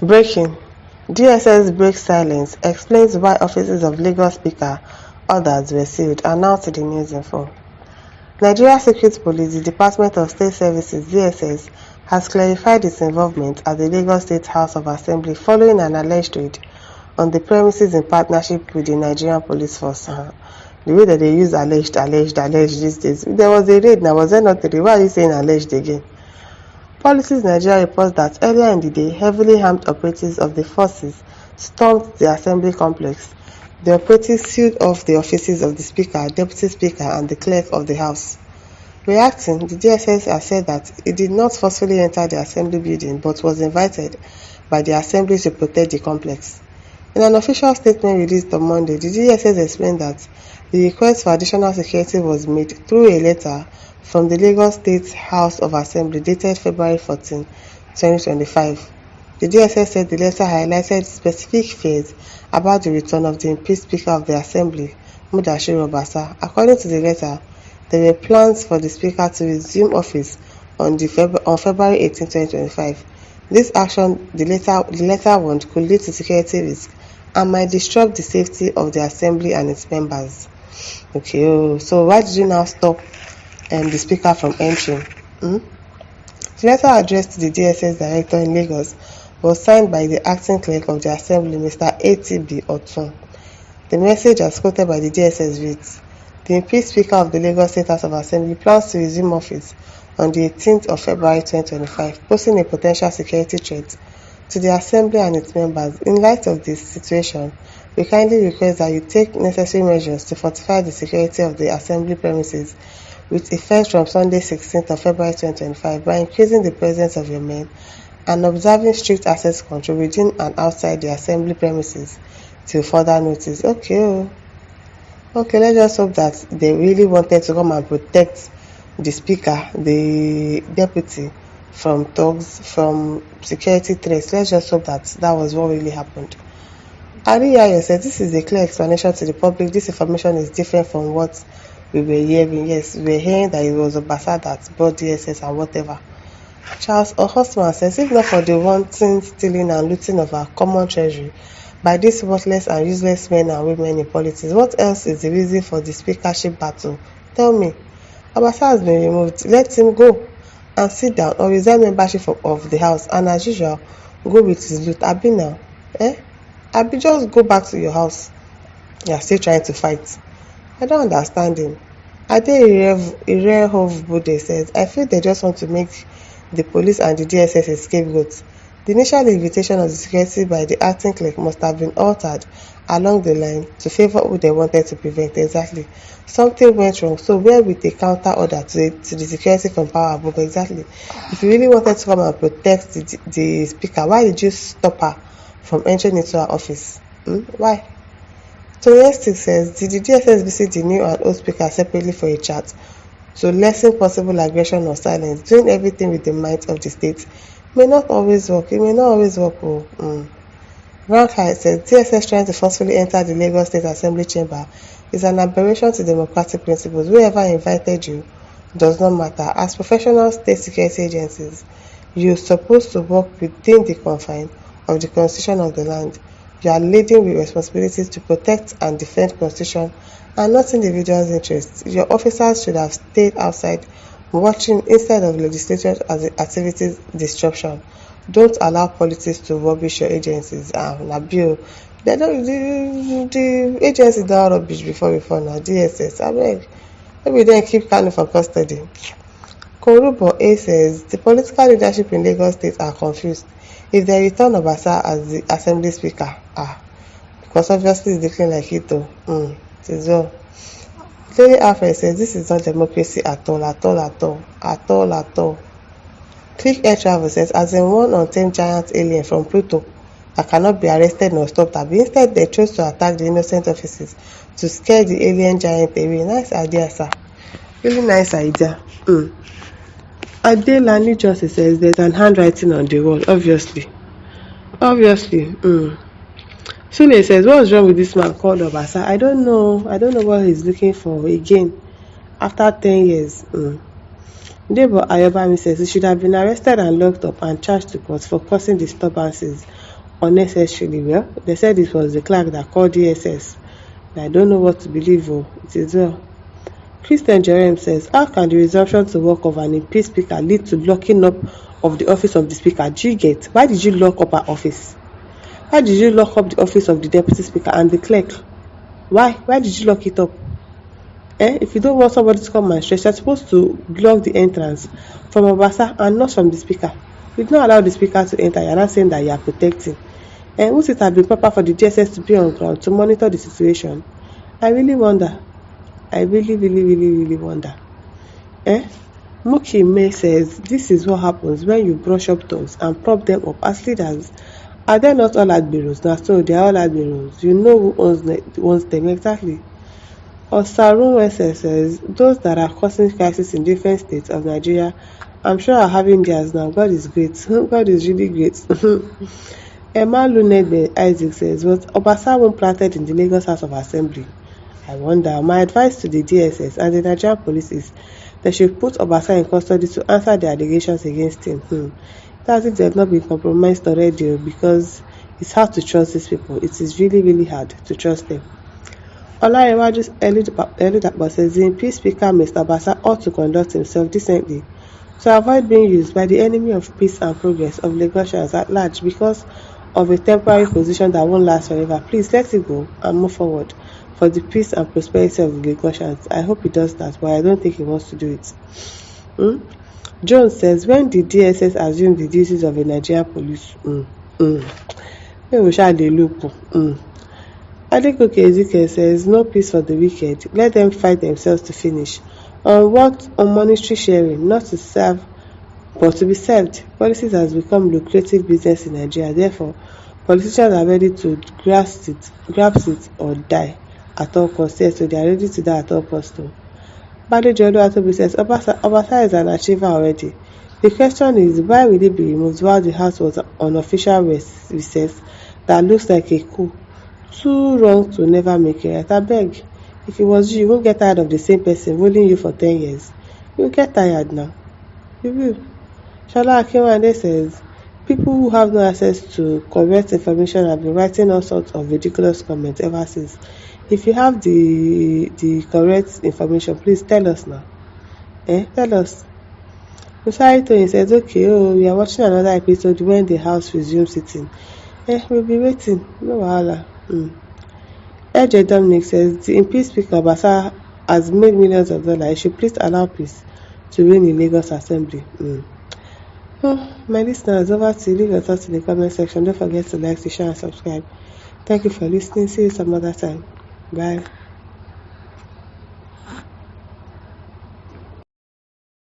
Breaking: DSS breaks silence, explains why offices of Lagos Speaker orders were sealed, announced to the News Info. Nigeria Secret Police, the Department of State Services (DSS), has clarified its involvement at the Lagos State House of Assembly following an alleged raid on the premises in partnership with the Nigerian Police Force. The way that they use alleged these days. If there was a raid now, was there not a raid? Why are you saying alleged again? Politics Nigeria reports that earlier in the day, heavily armed operatives of the forces stormed the assembly complex. The operatives sealed off the offices of the Speaker, Deputy Speaker, and the Clerk of the House. Reacting, the DSS has said that it did not forcefully enter the assembly building but was invited by the assembly to protect the complex. In an official statement released on Monday, the DSS explained that the request for additional security was made through a letter from the Lagos State House of Assembly dated February 14, 2025. The DSS said the letter highlighted specific fears about the return of the impeached Speaker of the Assembly, Mudashiru Obasa. According to the letter, there were plans for the Speaker to resume office on February 18, 2025. This action, the letter warned, could lead to security risks and might disrupt the safety of the Assembly and its members. Okay, so why did you now stop the Speaker from entering? The letter addressed to the DSS Director in Lagos was signed by the acting clerk of the Assembly, Mr. A.T.B. Otun. The message, as quoted by the DSS, reads: The impeached Speaker of the Lagos State House of Assembly plans to resume office on the 18th of February 2025, posing a potential security threat to the Assembly and its members. In light of this situation, we kindly request that you take necessary measures to fortify the security of the Assembly premises with effect from Sunday 16th of February 2025 by increasing the presence of your men and observing strict access control within and outside the Assembly premises till further notice. Okay, let's just hope that they really wanted to come and protect the Speaker, the Deputy, from thugs, from security threats. Let's just hope that was what really happened. Ariyayo said this is a clear explanation to the public. This information is different from what we were hearing. Yes, we were hearing that it was Obasa that brought DSS and whatever. Charles Ohosman says, if not for the wanton stealing and looting of our common treasury by these worthless and useless men and women in politics, what else is the reason for the speakership battle? Tell me. Obasa has been removed. Let him go and sit down or resign membership of the house, and as usual, go with his loot. Abi now, Abi, just go back to your house. You are still trying to fight. I don't understand him. Ade Irehov Bude says, I feel they just want to make the police and the DSS a scapegoat. The initial invitation of the security by the acting clerk must have been altered along the line to favour who they wanted to prevent. Exactly. Something went wrong, so where with a counter order to the security from power above? Exactly. If you really wanted to come and protect the Speaker, why did you stop her from entering into her office? Why? Toyestic says, did the DSS visit the new and old Speaker separately for a chat to lessen possible aggression or silence? Doing everything with the might of the state may not always work. It may not always work. Rank High says, DSS trying to forcefully enter the Lagos State Assembly chamber is an aberration to democratic principles. Whoever invited you does not matter. As professional state security agencies, you're supposed to work within the confines of the constitution of the land. You are leading with responsibilities to protect and defend constitution and not individuals' interests. Your officers should have stayed outside watching instead of legislative activities disruption. Don't allow politics to rubbish your agencies. Nabil, the agency don't rubbish before now. DSS, I beg. Maybe then keep Kanu for custody. Korubo A says the political leadership in Lagos State are confused if they return Obasa as the Assembly Speaker. Because obviously it's looking like it though. It is well. Lady Alfred says this is not democracy at all. Click Air Travel says, as in one untamed giant alien from Pluto that cannot be arrested nor stopped, instead they chose to attack the innocent officers to scare the alien giant away. Nice idea, sir. Really nice idea. Adelani Johnson says there's an handwriting on the wall, obviously. Sule says, what's wrong with this man called Obasa? I don't know what he's looking for again after 10 years. Debo Ayobami says he should have been arrested and locked up and charged to court for causing disturbances unnecessarily. Well, they said it was the clerk that called DSS. I don't know what to believe. Oh, it is well. Christian Jerem says, how can the resumption to work of an impeached speaker lead to locking up of the office of the speaker? Do you get? Why did you lock up her office? Why did you lock up the office of the deputy speaker and the clerk? Why? Why did you lock it up? If you don't want somebody to come and stress, you're supposed to block the entrance from Obasa and not from the speaker. You do not allow the speaker to enter. You're not saying that you are protecting. Would it have been proper for the DSS to be on ground to monitor the situation? I really wonder. I really wonder. Muki May says, this is what happens when you brush up tongues and prop them up as leaders. Are they not all admirals? Now, so they are all admirals. You know who owns them exactly. Osarun SS says, those that are causing crisis in different states of Nigeria, I'm sure are having theirs now. God is great. God is really great. Emma Lunegbe Isaac says, was Obasa won't planted in the Lagos House of Assembly? I wonder. My advice to the DSS and the Nigerian police is they should put Obasa in custody to answer the allegations against him. That's if they have not been compromised already, because it's hard to trust these people. It is really hard to trust them. Olariwaju's Elidapo says the impeached speaker Mr. Obasa ought to conduct himself decently to avoid being used by the enemy of peace and progress of Lagosians at large because of a temporary position that won't last forever. Please let it go and move forward for the peace and prosperity of the Lagosians. I hope he does that, but I don't think he wants to do it. Jones says, when the DSS assumed the duties of a Nigerian police, we shall they look. Adekoke Ezekiel says, no peace for the wicked. Let them fight themselves to finish. On monetary sharing, not to serve, but to be served. Policies has become lucrative business in Nigeria. Therefore, politicians are ready to grasp it or die at all costs. Yes, so they are ready to die at all costs too. Badejo Oluwatobi says, Obasa is an achiever already. The question is, why will it be removed while the house was on official recess that looks like a coup? Too wrong to never make it right. I beg. If it was you won't get tired of the same person ruling you for 10 years. You'll get tired now. You will. Shola Akinwande says, people who have no access to correct information have been writing all sorts of ridiculous comments ever since. If you have the correct information, please tell us now. Tell us. Musari Tony says, okay, we are watching another episode when the house resumes sitting. We'll be waiting. No wahala. AJ Dominic says, the impeached speaker Obasa has made millions of dollars. He should please allow peace to reign in Lagos Assembly. My listeners, over to you. Leave your thoughts in the comment section. Don't forget to like, share, and subscribe. Thank you for listening. See you some other time. Bye.